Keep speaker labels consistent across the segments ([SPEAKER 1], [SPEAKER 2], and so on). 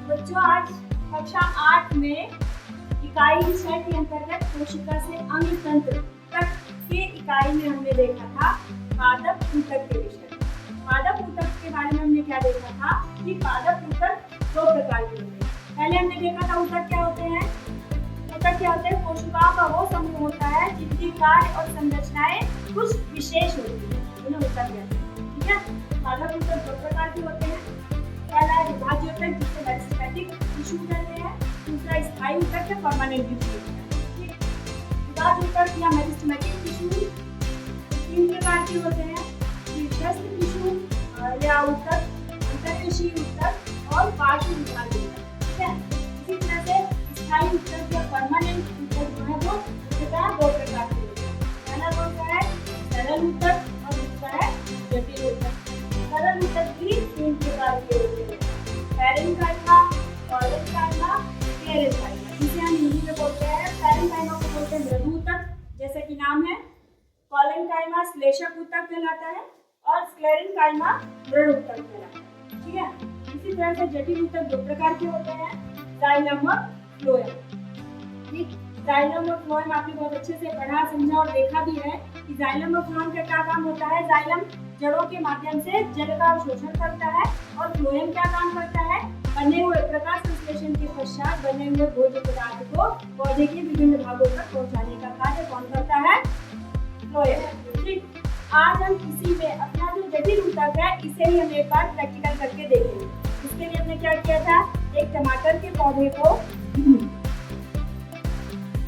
[SPEAKER 1] बच्चों आज कक्षा 8 में इकाई 6 के अंतर्गत कोशिका से अंग तंत्र तक के इकाई में हमने देखा था पादप ऊतक के विषय। पादप ऊतक के बारे में हमने क्या देखा था कि पादप ऊतक 2 प्रकार के होते हैं। पहले हमने देखा था ऊतक क्या होते हैं। ऊतक क्या होते हैं? कोशिकाओं का वो समूह होता है जिनकी कार्य और संरचनाएं कुछ विशेष होती है, उन्हें ऊतक कहते हैं। ठीक है, पादप ऊतक 2 प्रकार के होते हैं। पहला है विभाज्य ऊतक जिसे मेरिस्टेमेटिक टिश्यू कहते हैं, दूसरा स्थायी ऊतक है परमानेंट टिश्यू। विभाज्य ऊतक या मेरिस्टेमेटिक टिश्यू 3 प्रकार के होते हैं, शीर्षस्थ टिश्यू या ऊतक, अंतःकोशीय ऊतक और पार्श्व विभाज्य ऊतक। ठीक है, इसी तरह से स्थायी ऊतक या परमानेंट ऊतक जो है वो मुख्यतः 2 प्रकार के होते हैं। पहला कौन सा है? सरल ऊतक और दूसरा है जटिल ऊतक। सरल ऊतक भी 3 प्रकार के होते हैं, पैरेन्काइमा, कॉलेन्काइमा, क्लेरेन्काइमा। जिसे हम हिंदी में बोलते हैं पैरेन्काइमा को बोलते हैं मृदु ऊतक, जैसे कि नाम है। कॉलेन्काइमा श्लेषक ऊतक कहलाता है और क्लेरेन्काइमा दृढ़ ऊतक कहलाता है। ठीक है, इसी तरह से जटिल ऊतक 2 प्रकार के होते हैं, जाइलम और फ्लोएम। ठीक, जाइलम और फ्लोएम आपने बहुत अच्छे से पढ़ा, समझा और देखा भी है कि जाइलम और फ्लोएम का क्या काम होता है। जाइलम जड़ों के माध्यम से जल का अवशोषण करता है और फ्लोएम क्या काम करता है? बने हुए प्रकाश संश्लेषण के पश्चात बने हुए भोज्य पदार्थ को पौधे के विभिन्न भागों तक पहुंचाने का कार्य कौन करता है? फ्लोएम। ठीक, आज हम इसी में अपना जो जटिल ऊतक है इसे ही हम एक बार प्रैक्टिकल करके देखेंगे। इसके लिए हमने क्या किया था, एक टमाटर के पौधे को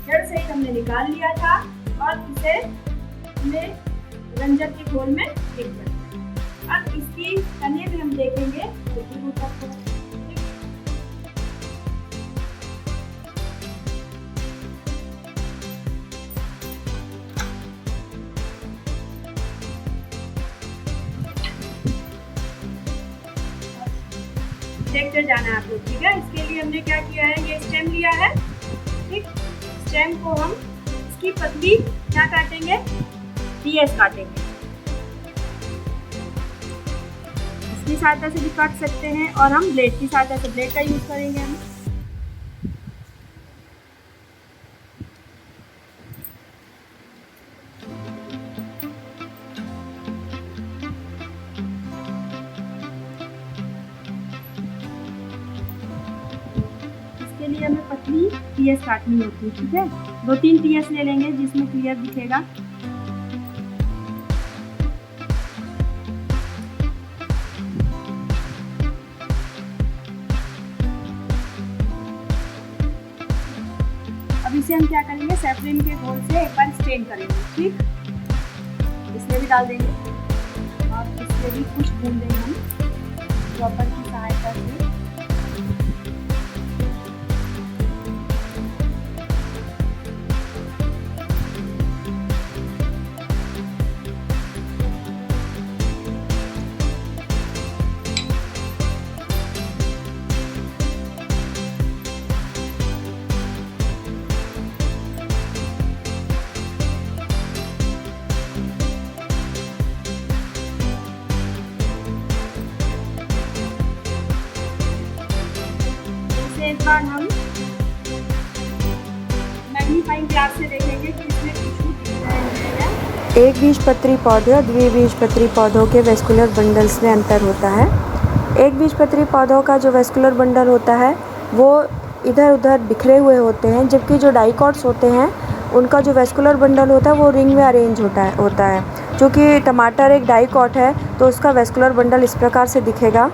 [SPEAKER 1] जड़ से हमने निकाल लिया था और इसे हमने रंजक के घोल में फेंक दिया। अब इसकी तने में हम देखेंगे जटिल ऊतक को। देखते जाना आप लोग। ठीक है, इसके लिए हमने क्या किया है, ये स्टेम लिया है। ठीक, स्टेम को हम इसकी पतली क्या काटेंगे, टीएस काटेंगे। इसकी सहायता से भी काट सकते हैं और हम ब्लेड की सहायता से ब्लेड का यूज करेंगे हम। इसके लिए हमें पतली टीएस काटनी होती है। ठीक है, 2-3 टीएस ले लेंगे जिसमें क्लियर दिखेगा। अब इसे हम क्या करेंगे, सैफरन के घोल से एक बार स्टेन करेंगे। ठीक, इसमें भी डाल देंगे और इसमें भी कुछ भून देंगे हम ड्रॉपर की सहायता से। एक बार हम मैग्नीफाइंग ग्लास से देखेंगे कि इसमें कुछ है।
[SPEAKER 2] एक बीजपत्री पौधे और द्विबीजपत्री पौधों के वेस्कुलर बंडल्स में अंतर होता है। एक बीजपत्री पौधों का जो वेस्कुलर बंडल होता है वो इधर उधर बिखरे हुए होते हैं, जबकि जो डाइकॉट्स होते हैं उनका जो वेस्कुलर बंडल होता है वो रिंग में अरेंज होता है। चूँकि टमाटर एक डाइकॉट है तो उसका वेस्कुलर बंडल इस प्रकार से दिखेगा।